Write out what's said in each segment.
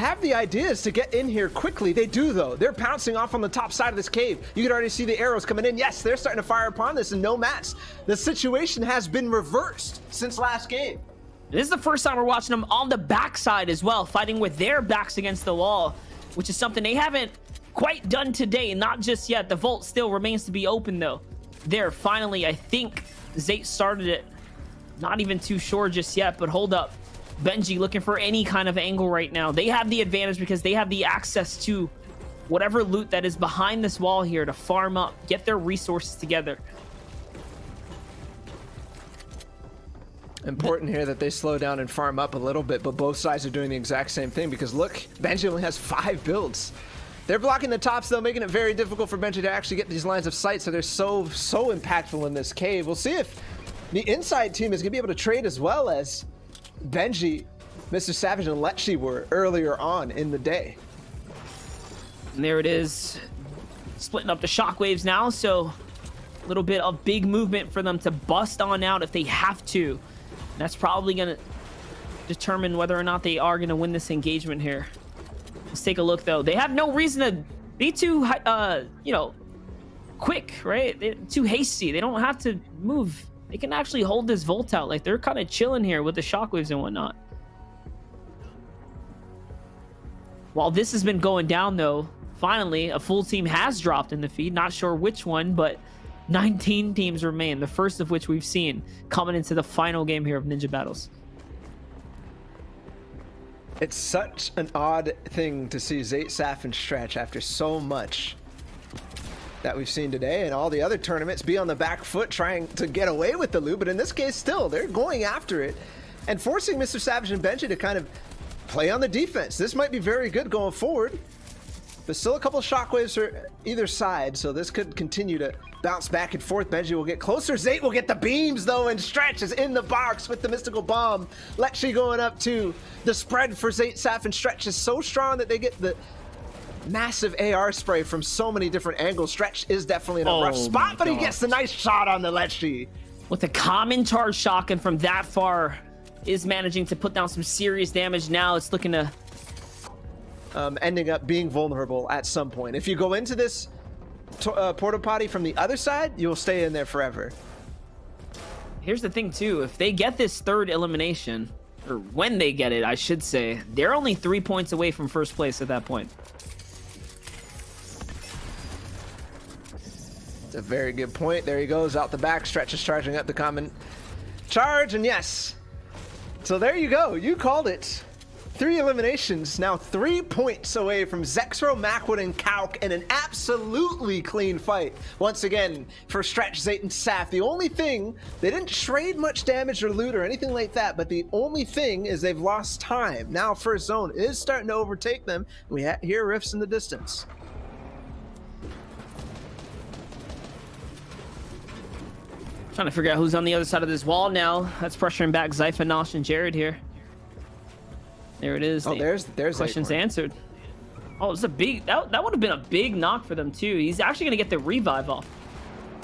have the ideas to get in here quickly. They do, though. They're pouncing off on the top side of this cave. You can already see the arrows coming in. Yes, they're starting to fire upon this, and no mats. The situation has been reversed since last game. This is the first time we're watching them on the backside as well, fighting with their backs against the wall, which is something they haven't quite done today. Not just yet. The vault still remains to be open, though. There, finally, I think Zate started it. Not even too sure just yet, but hold up. Benji looking for any kind of angle right now. They have the advantage because they have the access to whatever loot that is behind this wall here to farm up, get their resources together. Important here that they slow down and farm up a little bit, but both sides are doing the exact same thing because look, Benji only has 5 builds. They're blocking the tops, though, making it very difficult for Benji to actually get these lines of sight, so they're so impactful in this cave. We'll see if the inside team is going to be able to trade as well as Benji, Mr. Savage, and Letchi were earlier on in the day. And there it is, splitting up the shockwaves now, so a little bit of big movement for them to bust on out if they have to. That's probably going to determine whether or not they are going to win this engagement here. Let's take a look, though. They have no reason to be too, you know, quick, right? They're too hasty. They don't have to move. They can actually hold this Volt out. Like, they're kind of chilling here with the shockwaves and whatnot. While this has been going down, though, finally, a full team has dropped in the feed. Not sure which one, but 19 teams remain, the first of which we've seen coming into the final game here of Ninja Battles. It's such an odd thing to see Zate, Saf, and Stretch after so much that we've seen today and all the other tournaments be on the back foot trying to get away with the loot, but in this case still they're going after it and forcing Mr. Savage and Benji to kind of play on the defense. This might be very good going forward, but still a couple of shockwaves for either side, so this could continue to bounce back and forth. Benji will get closer. Zate will get the beams, though, and Stretch is in the box with the mystical bomb. Letchi going up too. The spread for Zate, Saf, and Stretch is so strong that they get the massive AR spray from so many different angles. Stretch is definitely in a rough spot, but he gets the nice shot on the Letchi. With a common charge shotgun from that far, is managing to put down some serious damage. Now it's looking to ending up being vulnerable at some point. If you go into this porta potty from the other side, you'll stay in there forever. Here's the thing too, if they get this third elimination, or when they get it, I should say, they're only 3 points away from first place at that point. It's a very good point. There he goes out the back. Stretch is charging up the common charge, and yes. So there you go. You called it. 3 eliminations, now 3 points away from Zexro, Macwood, and Kauk, and an absolutely clean fight. Once again, for Stretch, Zate, and Saf. The only thing, they didn't trade much damage or loot or anything like that, but the only thing is they've lost time. Now First Zone is starting to overtake them. We hear rifts in the distance. Trying to figure out who's on the other side of this wall now. That's pressuring back Zypha, Nosh, and Jared here. There it is. Oh, there's questions answered. Oh, it's a big, that would have been a big knock for them too. He's actually gonna get the revive off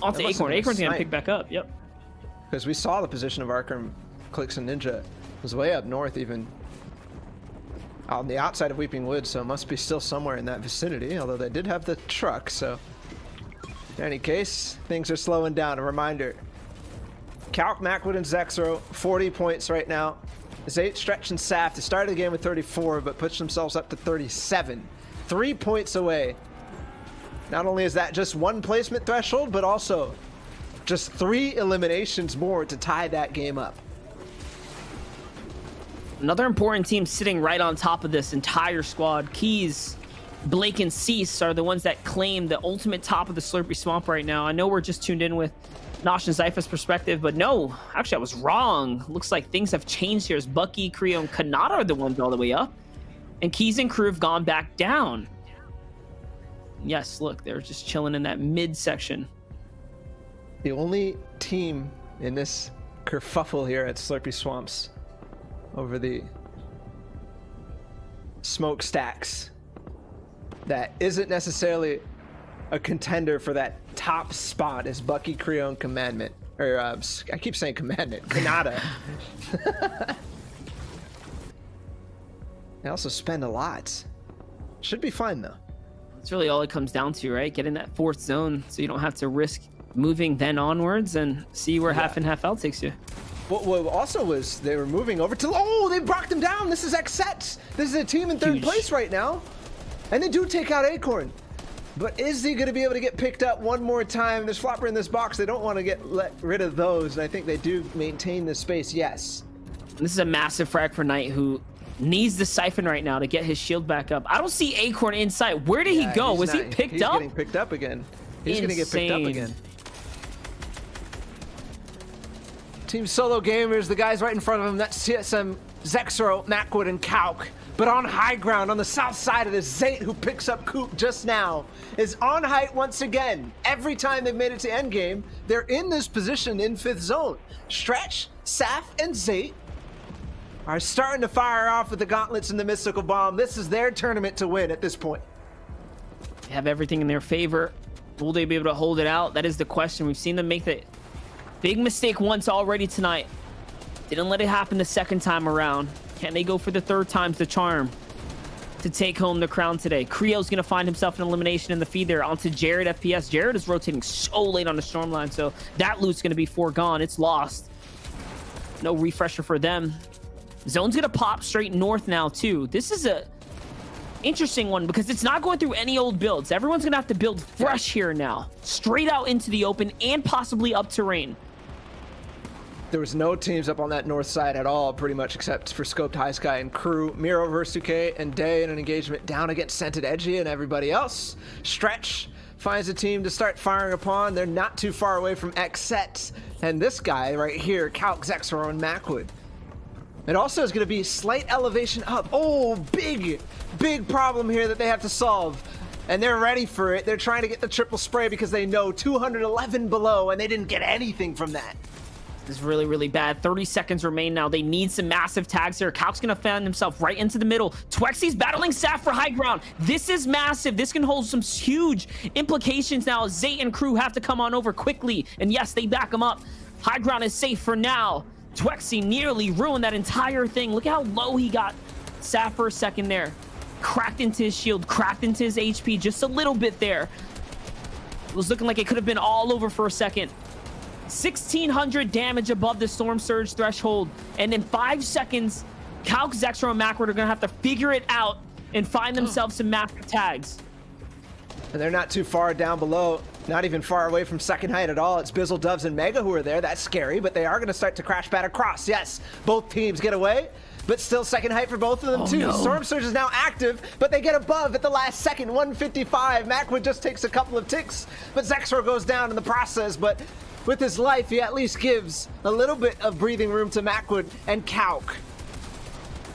onto Acorn. Acorn's gonna pick back up. Yep. Because we saw the position of Arkham, Clicks, and Ninja. It was way up north, even on the outside of Weeping Wood, so it must be still somewhere in that vicinity. Although they did have the truck, so in any case, things are slowing down. A reminder: Kauk, Macwood, and Zexro, 40 points right now. Zate, Stretch, and Saf, they started the game with 34, but pushed themselves up to 37. 3 points away. Not only is that just 1 placement threshold, but also just 3 eliminations more to tie that game up. Another important team sitting right on top of this entire squad. Keys, Blake, and Cease are the ones that claim the ultimate top of the Slurpy Swamp right now. I know we're just tuned in with Nosh and Zypha's perspective, but no, actually I was wrong. Looks like things have changed here as Bucky, Creo, and Kanata are the ones all the way up, and Keys and Crew have gone back down. Yes, look, they're just chilling in that mid section. The only team in this kerfuffle here at Slurpy Swamps over the smokestacks that isn't necessarily a contender for that top spot is Bucky, Creo, and Commandment. Or, I keep saying Commandment. Kanata. They also spend a lot. Should be fine though. That's really all it comes down to, right? Get in that fourth zone so you don't have to risk moving then onwards and see where half and half out takes you. What also was they were moving over to... Oh, they brought them down. This is Xset. This is a team in third place right now. And they do take out Acorn. But is he going to be able to get picked up one more time? There's Flopper in this box. They don't want to let rid of those. And I think they do maintain the space. Yes. And this is a massive frag for Knight, who needs the siphon right now to get his shield back up. I don't see Acorn in sight. Where did he go? Was he picked up? He's getting picked up again. He's going to get picked up again. Team Solo Gamers, the guys right in front of him, that's TSM, Zexro, Macwood, and Kauk. But on high ground, on the south side of this, Zate, who picks up Coop just now, is on height once again. Every time they've made it to endgame, they're in this position in 5th zone. Stretch, Saf, and Zate are starting to fire off with the gauntlets and the mystical bomb. This is their tournament to win at this point. They have everything in their favor. Will they be able to hold it out? That is the question. We've seen them make the big mistake once already tonight. Didn't let it happen the second time around. Can they go for the third time's the charm to take home the crown today? Creo's going to find himself an elimination in the feed there onto Jared FPS. Jared is rotating so late on the storm line, so that loot's going to be foregone. It's lost. No refresher for them. Zone's going to pop straight north now, too. This is a interesting one because it's not going through any old builds. Everyone's going to have to build fresh here now. Straight out into the open and possibly up terrain. There was no teams up on that north side at all, pretty much, except for Scoped High Sky and Crew. Miro versus 2K and Day in an engagement down against Scented Edgy and everybody else. Stretch finds a team to start firing upon. They're not too far away from Xset. And this guy right here, Calc, Zexro, and Macwood. It also is going to be slight elevation up. Oh, big problem here that they have to solve. And they're ready for it. They're trying to get the triple spray because they know 211 below, and they didn't get anything from that. This is really, really bad. 30 seconds remain now. They need some massive tags here. Calc's going to find himself right into the middle. Twexi's battling Saf for high ground. This is massive. This can hold some huge implications now. Zate and Crew have to come on over quickly. And yes, they back him up. High ground is safe for now. Twexy nearly ruined that entire thing. Look how low he got Saf for a second there. Cracked into his shield, cracked into his HP just a little bit there. It was looking like it could have been all over for a second. 1,600 damage above the Storm Surge threshold. And in 5 seconds, Calc, Zexro, and Macwood are going to have to figure it out and find themselves some massive tags. And they're not too far down below, not even far away from second height at all. It's Bizzle, Doves, and Mega who are there. That's scary, but they are going to start to crash pad across. Yes, both teams get away, but still second height for both of them too. No. Storm Surge is now active, but they get above at the last second, 155. Macwood just takes a couple of ticks, but Zexro goes down in the process, but with his life, he at least gives a little bit of breathing room to Macwood and Calc.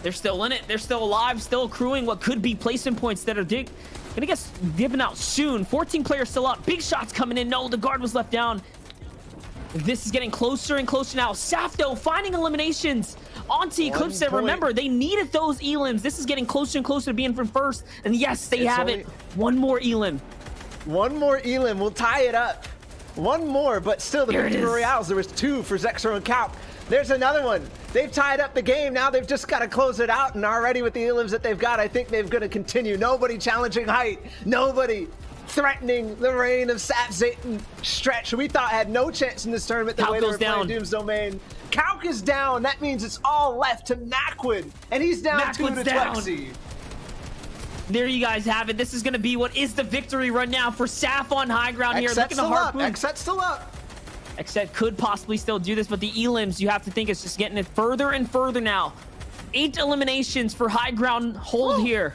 They're still in it. They're still alive, still accruing what could be placement points that are gonna get given out soon. 14 players still up. Big shots coming in. No, the guard was left down. This is getting closer and closer now. Safto finding eliminations onto Eclipse there. Remember, they needed those elims. This is getting closer and closer to being from first. And yes, they have it. One more elim. One more elim will tie it up. One more, but still the victory royales. There was 2 for Zexro and Calc. There's another one. They've tied up the game. Now they've just got to close it out. And already with the elims that they've got, I think they're going to continue. Nobody challenging height. Nobody threatening the reign of Saf, Zate, and Stretch. We thought had no chance in this tournament the way they were playing Doom's Domain. Calc is down. That means it's all left to Macwood. And he's down 2 to Twexy. There you guys have it. This is going to be what is the victory run now for Saf on high ground here. Xset's still up. Xset's still up. Xset could possibly still do this, but the elims, you have to think, it's just getting it further and further now. 8 eliminations for high ground hold here.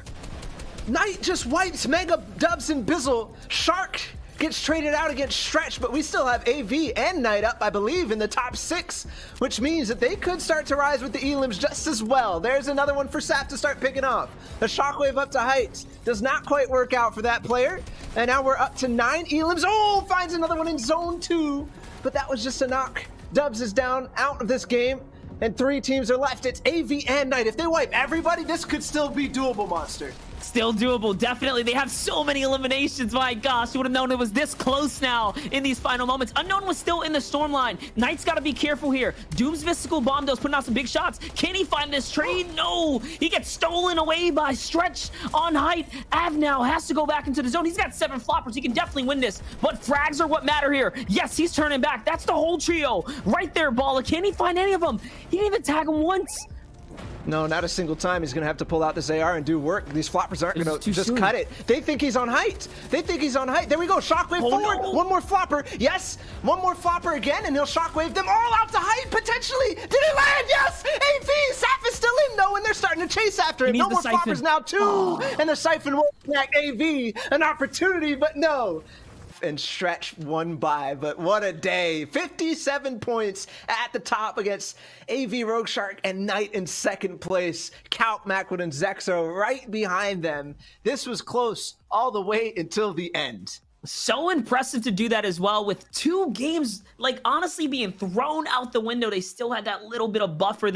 Knight just wipes Mega, Dubs, and Bizzle. Shark gets traded out against Stretch, but we still have AV and Knight up, I believe, in the top 6, which means that they could start to rise with the elims just as well. There's another one for Saf to start picking off. The Shockwave up to heights does not quite work out for that player, and now we're up to 9 elims. Oh, finds another one in zone 2, but that was just a knock. Dubs is down out of this game, and 3 teams are left. It's AV and Knight. If they wipe everybody, this could still be doable, Monster. Still doable, definitely. They have so many eliminations. My gosh, you would have known it was this close now in these final moments. Unknown was still in the storm line. Knight's got to be careful here. Doom's mystical bomb, though, is putting out some big shots. Can he find this trade? No, he gets stolen away by Stretch on height. Av now has to go back into the zone. He's got 7 floppers. He can definitely win this, but frags are what matter here. Yes, he's turning back. That's the whole trio right there, Balla. Can he find any of them? He didn't even tag him once. No, not a single time. He's going to have to pull out this AR and do work. These floppers aren't going to just cut it. They think he's on height. They think he's on height. There we go. Shockwave forward. No. One more flopper. Yes. One more flopper again, and he'll shockwave them all out to height, potentially. Did it land? Yes. AV. Saf is still in, though, and they're starting to chase after him. No more floppers now, too. And the Siphon will back AV. An opportunity, but no. And Stretch won by, but what a day. 57 points at the top against AV Rogue Shark and Knight in second place. Count, Macwood, and Zexo right behind them. This was close all the way until the end. So impressive to do that as well, with 2 games, like, honestly being thrown out the window. They still had that little bit of buffer there.